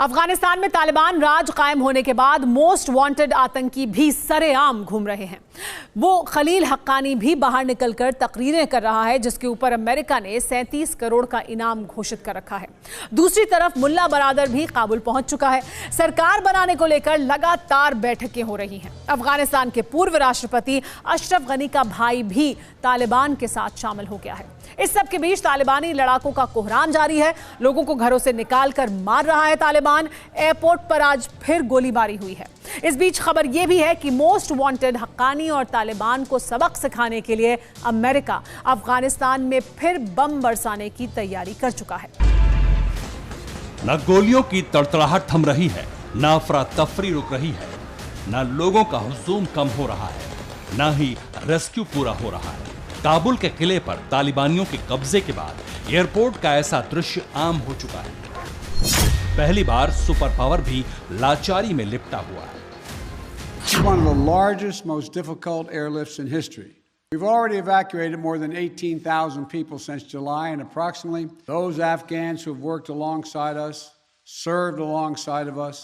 अफगानिस्तान में तालिबान राज कायम होने के बाद मोस्ट वांटेड आतंकी भी सरेआम घूम रहे हैं। वो खलील हक्कानी भी बाहर निकलकर तकरीरें कर रहा है, जिसके ऊपर अमेरिका ने 37 करोड़ का इनाम घोषित कर रखा है। दूसरी तरफ मुल्ला बरादर भी काबुल पहुंच चुका है। सरकार बनाने को लेकर लगातार बैठकें हो रही हैं। अफगानिस्तान के पूर्व राष्ट्रपति अशरफ गनी का भाई भी तालिबान के साथ शामिल हो गया है। इस सब के बीच तालिबानी लड़ाकों का कोहराम जारी है। लोगों को घरों से निकाल कर मार रहा है तालिबान। एयरपोर्ट पर आज फिर गोलीबारी हुई है। इस बीच खबर यह भी है कि मोस्ट वांटेड हक्कानी और तालिबान को सबक सिखाने के लिए अमेरिका अफगानिस्तान में फिर बम बरसाने की तैयारी कर चुका है। न गोलियों की तड़तड़ाहट थम रही है, न अफरा तफरी रुक रही है, न लोगों का हुजूम कम हो रहा है, न ही रेस्क्यू पूरा हो रहा है। काबुल के किले पर तालिबानियों के कब्जे के बाद एयरपोर्ट का ऐसा दृश्य आम हो चुका है। पहली बार सुपर पावर भी लाचारी में लिपटा हुआ है। One of the largest, most difficult airlifts in history. We've already evacuated more than 18,000 people since July, and approximately those Afghans who have worked alongside us, served alongside of us,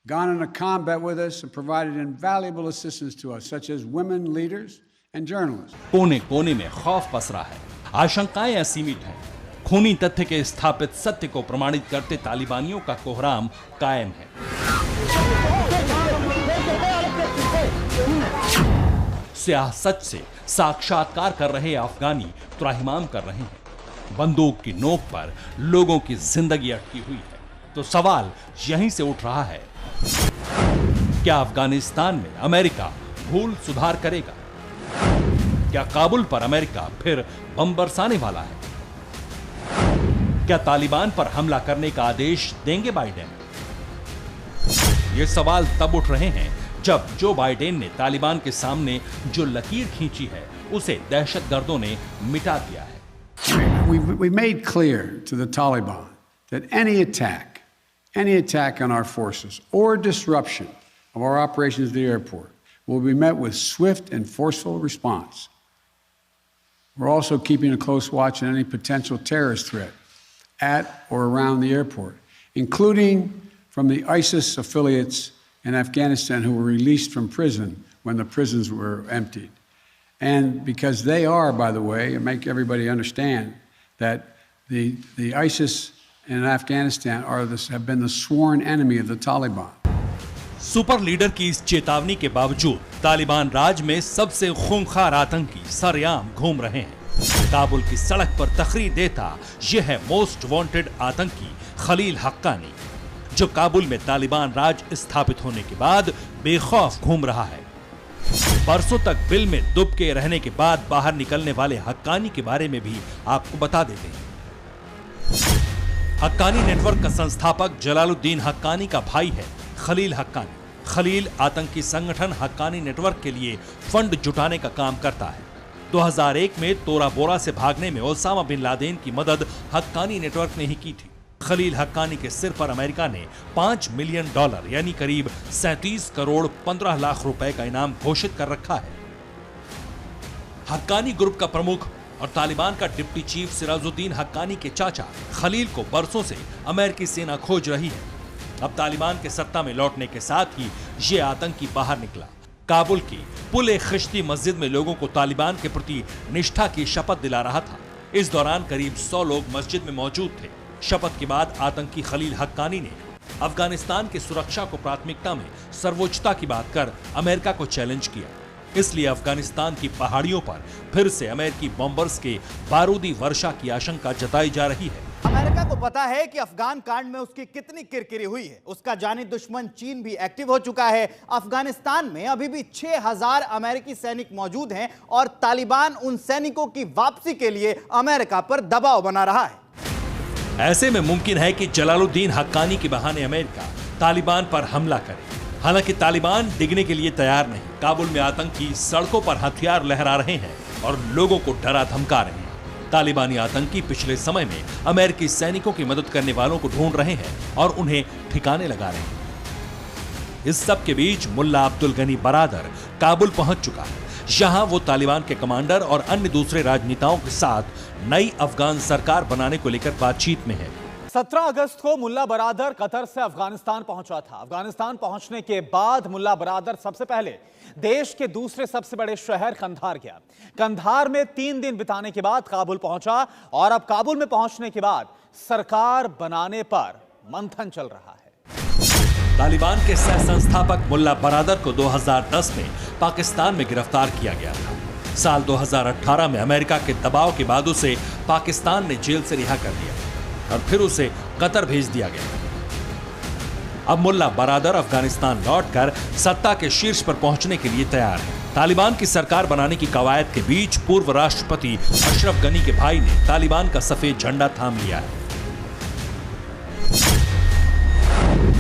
gone into combat with us, and provided invaluable assistance to us, such as women leaders and journalists. कोने कोने में खौफ पसरा है, आशंकाएं असीमित हैं। खूनी तथ्य के स्थापित सत्य को प्रमाणित करते तालिबानियों का कोहराम कायम है। स्याह सच से साक्षात्कार कर रहे अफगानी त्राहिमाम कर रहे हैं। बंदूक की नोक पर लोगों की जिंदगी अटकी हुई है। तो सवाल यहीं से उठ रहा है, क्या अफगानिस्तान में अमेरिका भूल सुधार करेगा? क्या काबुल पर अमेरिका फिर बम बरसाने वाला है? क्या तालिबान पर हमला करने का आदेश देंगे बाइडेन? ये सवाल तब उठ रहे हैं जब जो बाइडेन ने तालिबान के सामने जो लकीर खींची है, उसे दहशतगर्दों ने मिटा दिया है। We made clear to the Taliban that any attack on our forces or disruption of our operations at the airport will be met with swift and forceful response. We're also keeping a close watch on any potential terrorist threat at or around the airport, including from the ISIS affiliates in Afghanistan who were released from prison when the prisons were emptied. And because they are, by the way, and make everybody understand that the ISIS in Afghanistan have been the sworn enemy of the Taliban. Super leader की इस चेतावनी के बावजूद तालिबान राज में सबसे खूंखार आतंकी सरेआम घूम रहे हैं। काबुल की सड़क पर तकरीर देता यह है मोस्ट वांटेड आतंकी खलील हक्कानी, जो काबुल में तालिबान राज स्थापित होने के बाद बेखौफ घूम रहा है। बरसों तक बिल में डूब के रहने के बाद बाहर निकलने वाले हक्कानी के बारे में भी आपको बता देते हैं। हक्कानी नेटवर्क का संस्थापक जलालुद्दीन हक्कानी का भाई है खलील हक्कानी। खलील आतंकी संगठन हक्कानी नेटवर्क के लिए फंड जुटाने का काम करता है। 2001 में तोरा बोरा से भागने में ओसामा बिन लादेन की मदद हक्कानी नेटवर्क ने ही की थी। खलील हक्कानी के सिर पर अमेरिका ने $5 मिलियन यानी करीब 37 करोड़ 15 लाख रुपए का इनाम घोषित कर रखा है। हक्कानी ग्रुप का प्रमुख और तालिबान का डिप्टी चीफ सिराजुद्दीन हक्कानी के चाचा खलील को बरसों से अमेरिकी सेना खोज रही है। अब तालिबान के सत्ता में लौटने के साथ ही ये आतंकी बाहर निकला। काबुल की पुल-ए-खिश्ती मस्जिद में लोगों को तालिबान के प्रति निष्ठा की शपथ दिला रहा था। इस दौरान करीब 100 लोग मस्जिद में मौजूद थे। शपथ के बाद आतंकी खलील हक्कानी ने अफगानिस्तान की सुरक्षा को प्राथमिकता में सर्वोच्चता की बात कर अमेरिका को चैलेंज किया। इसलिए अफगानिस्तान की पहाड़ियों पर फिर से अमेरिकी बॉम्बर्स के बारूदी वर्षा की आशंका जताई जा रही है। अमेरिका को पता है कि अफगान कांड में उसकी कितनी किरकिरी हुई है। उसका जानी दुश्मन चीन भी एक्टिव हो चुका है। अफगानिस्तान में अभी भी 6000 अमेरिकी सैनिक मौजूद हैं और तालिबान उन सैनिकों की वापसी के लिए अमेरिका पर दबाव बना रहा है। ऐसे में मुमकिन है कि जलालुद्दीन हक्कानी के बहाने अमेरिका तालिबान पर हमला करे। हालांकि तालिबान डिगने के लिए तैयार नहीं। काबुल में आतंकी सड़कों पर हथियार लहरा रहे हैं और लोगों को डरा धमका रहे हैं। तालिबानी आतंकी पिछले समय में अमेरिकी सैनिकों की मदद करने वालों को ढूंढ रहे हैं और उन्हें ठिकाने लगा रहे हैं। इस सब के बीच मुल्ला अब्दुल गनी बरादर काबुल पहुंच चुका है। यहाँ वो तालिबान के कमांडर और अन्य दूसरे राजनेताओं के साथ नई अफगान सरकार बनाने को लेकर बातचीत में है। 17 अगस्त को मुल्ला बरादर कतर से अफगानिस्तान पहुंचा था। अफगानिस्तान पहुंचने के बाद मुल्ला बरादर सबसे पहले देश के दूसरे सबसे बड़े शहर कंधार गया। कंधार में 3 दिन बिताने के बाद काबुल पहुंचा और अब काबुल में पहुंचने के बाद सरकार बनाने पर मंथन चल रहा है। तालिबान के सह संस्थापक मुल्ला बरादर को 2010 में पाकिस्तान में गिरफ्तार किया गया था। साल 2018 में अमेरिका के दबाव के बाद उसे पाकिस्तान ने जेल से रिहा कर दिया और फिर उसे कतर भेज दिया गया। अब मुल्ला बरादर अफगानिस्तान लौटकर सत्ता के शीर्ष पर पहुंचने के लिए तैयार है। तालिबान की सरकार बनाने की कवायद के बीच पूर्व राष्ट्रपति अशरफ गनी के भाई ने तालिबान का सफेद झंडा थाम लिया है।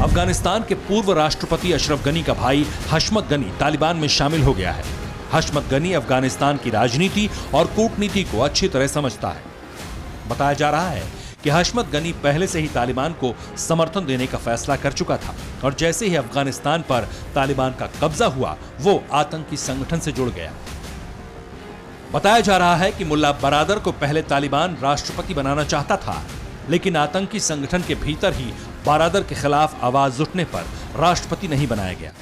अफगानिस्तान के पूर्व राष्ट्रपति अशरफ गनी का भाई हशमत गनी तालिबान में शामिल हो गया है। हशमत गनी अफगानिस्तान की राजनीति और कूटनीति को अच्छी तरह समझता है। बताया जा रहा है कि हशमत गनी पहले से ही तालिबान को समर्थन देने का फैसला कर चुका था और जैसे ही अफगानिस्तान पर तालिबान का कब्जा हुआ वो आतंकी संगठन से जुड़ गया। बताया जा रहा है कि मुल्ला बरादर को पहले तालिबान राष्ट्रपति बनाना चाहता था, लेकिन आतंकी संगठन के भीतर ही बरादर के खिलाफ आवाज उठने पर राष्ट्रपति नहीं बनाया गया।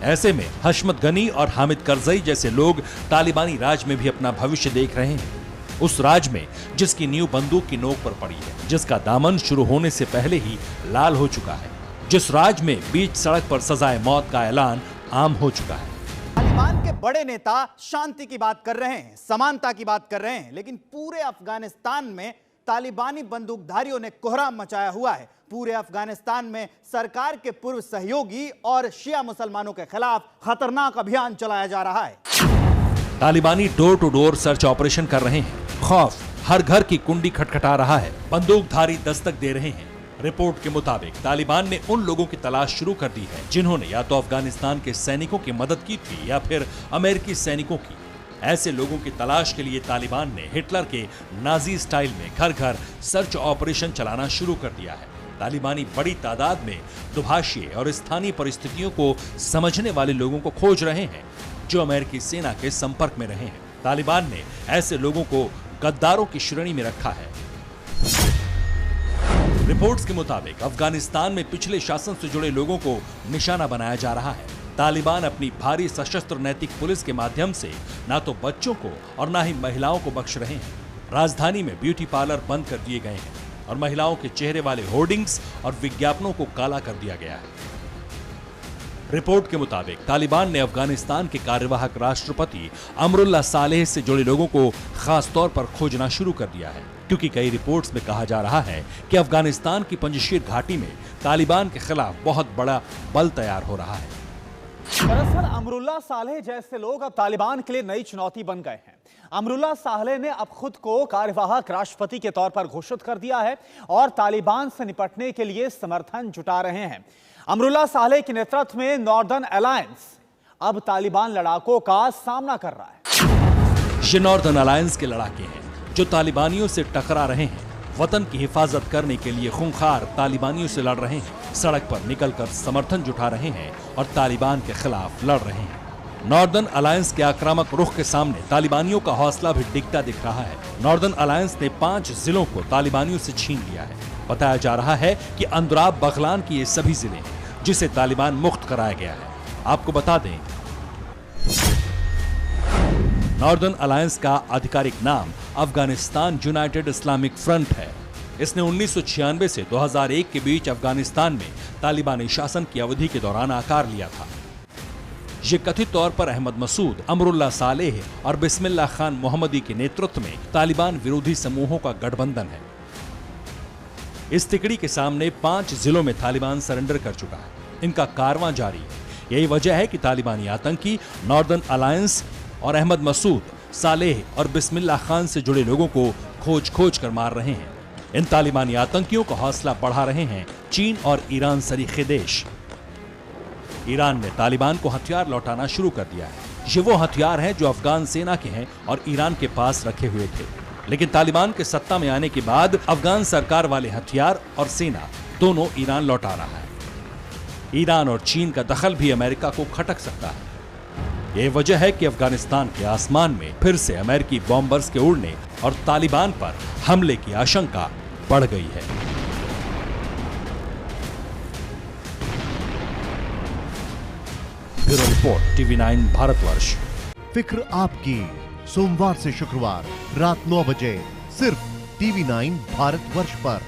ऐसे में हशमत गनी और हामिद करजई जैसे लोग तालिबानी राज में भी अपना भविष्य देख रहे हैं। उस राज में जिसकी नींव बंदूक की नोक पर पड़ी है, जिसका दामन शुरू होने से पहले ही लाल हो चुका है, जिस राज में बीच सड़क पर सजाए मौत का ऐलान आम हो चुका है। तालिबान के बड़े नेता शांति की बात कर रहे हैं, समानता की बात कर रहे हैं, लेकिन पूरे अफगानिस्तान में तालिबानी बंदूकधारियों ने कोहराम मचाया हुआ है। पूरे अफगानिस्तान में सरकार के पूर्व सहयोगी और शिया मुसलमानों के खिलाफ खतरनाक अभियान चलाया जा रहा है। तालिबानी door to door search operation कर रहे हैं। खौफ हर घर की कुंडी खटखटा रहा है। बंदूकधारी दस्तक दे रहे हैं। रिपोर्ट के मुताबिक तालिबान ने उन लोगों की तलाश शुरू कर दी है जिन्होंने या तो अफगानिस्तान के सैनिकों की मदद की थी या फिर अमेरिकी सैनिकों की। ऐसे लोगों की तलाश के लिए तालिबान ने हिटलर के नाजी स्टाइल में घर घर सर्च ऑपरेशन चलाना शुरू कर दिया है। तालिबानी बड़ी तादाद में दुभाषीय और स्थानीय परिस्थितियों को समझने वाले लोगों को खोज रहे हैं जो अमेरिकी सेना के संपर्क में रहे हैं। तालिबान ने ऐसे लोगों को गद्दारों की श्रेणी में रखा है। रिपोर्ट्स के मुताबिक अफगानिस्तान में पिछले शासन से जुड़े लोगों को निशाना बनाया जा रहा है। तालिबान अपनी भारी सशस्त्र नैतिक पुलिस के माध्यम से ना तो बच्चों को और ना ही महिलाओं को बख्श रहे हैं। राजधानी में ब्यूटी पार्लर बंद कर दिए गए हैं और महिलाओं के चेहरे वाले होर्डिंग्स और विज्ञापनों को काला कर दिया गया है। रिपोर्ट के मुताबिक तालिबान ने अफगानिस्तान के कार्यवाहक राष्ट्रपति अमरुल्लाह सालेह से जुड़े लोगों को खास तौर पर खोजना शुरू कर दिया है, क्योंकि कई रिपोर्ट्स में कहा जा रहा है कि अफगानिस्तान की पंजशीर घाटी में तालिबान के खिलाफ बहुत बड़ा बल तैयार हो रहा है। दरअसल अमरुल्लाह सालेह जैसे लोग अब तालिबान के लिए नई चुनौती बन गए हैं। अमरुल्लाह सालेह ने अब खुद को कार्यवाहक राष्ट्रपति के तौर पर घोषित कर दिया है और तालिबान से निपटने के लिए समर्थन जुटा रहे हैं। अमरुल्लाह सालेह के नेतृत्व में नॉर्दर्न अलायंस अब तालिबान लड़ाकों का सामना कर रहा है। ये नॉर्दर्न अलायंस के लड़ाके हैं जो तालिबानियों से टकरा रहे हैं, वतन की हिफाजत करने के लिए खूंखार तालिबानियों से लड़ रहे हैं, सड़क पर निकलकर समर्थन जुटा रहे हैं और तालिबान के खिलाफ लड़ रहे हैं। नॉर्दर्न अलायंस के आक्रामक रुख के सामने तालिबानियों का हौसला भी डिगता दिख रहा है। नॉर्दर्न अलायंस ने 5 जिलों को तालिबानियों से छीन लिया है। बताया जा रहा है कि अंद्राब बगलान की ये सभी जिले हैं जिसे तालिबान मुक्त कराया गया है। आपको बता दें, नॉर्दर्न अलायंस का आधिकारिक नाम अफगानिस्तान यूनाइटेड इस्लामिक फ्रंट है। इसने 1996 से 2001 के बीच अफगानिस्तान में तालिबानी शासन की अवधि के दौरान आकार लिया था। ये कथित तौर पर अहमद मसूद, अमरुल्लाह सालेह और बिस्मिल्लाह खान मोहम्मदी के नेतृत्व में तालिबान विरोधी समूहों का गठबंधन है। इस तिकड़ी के सामने 5 जिलों में तालिबान सरेंडर कर चुका है। इनका कारवां जारी है। यही वजह है कि तालिबानी आतंकी नॉर्दर्न अलायंस और अहमद मसूद, सालेह और बिस्मिल्लाह खान से जुड़े लोगों को खोज खोज कर मार रहे हैं। इन तालिबानी आतंकियों का हौसला बढ़ा रहे हैं चीन और ईरान सरीखे देश। ईरान ने तालिबान को हथियार लौटाना शुरू कर दिया है। ये वो हथियार हैं जो अफगान सेना के हैं और ईरान के पास रखे हुए थे, लेकिन तालिबान के सत्ता में आने के बाद अफगान सरकार वाले हथियार और सेना दोनों ईरान लौटा रहा है। ईरान और चीन का दखल भी अमेरिका को खटक सकता है। यह वजह है कि अफगानिस्तान के आसमान में फिर से अमेरिकी बॉम्बर्स के उड़ने और तालिबान पर हमले की आशंका बढ़ गई है। Bureau report TV9 Bharatvarsh. फिक्र आपकी, सोमवार से शुक्रवार रात 9 बजे सिर्फ TV9 भारतवर्ष पर।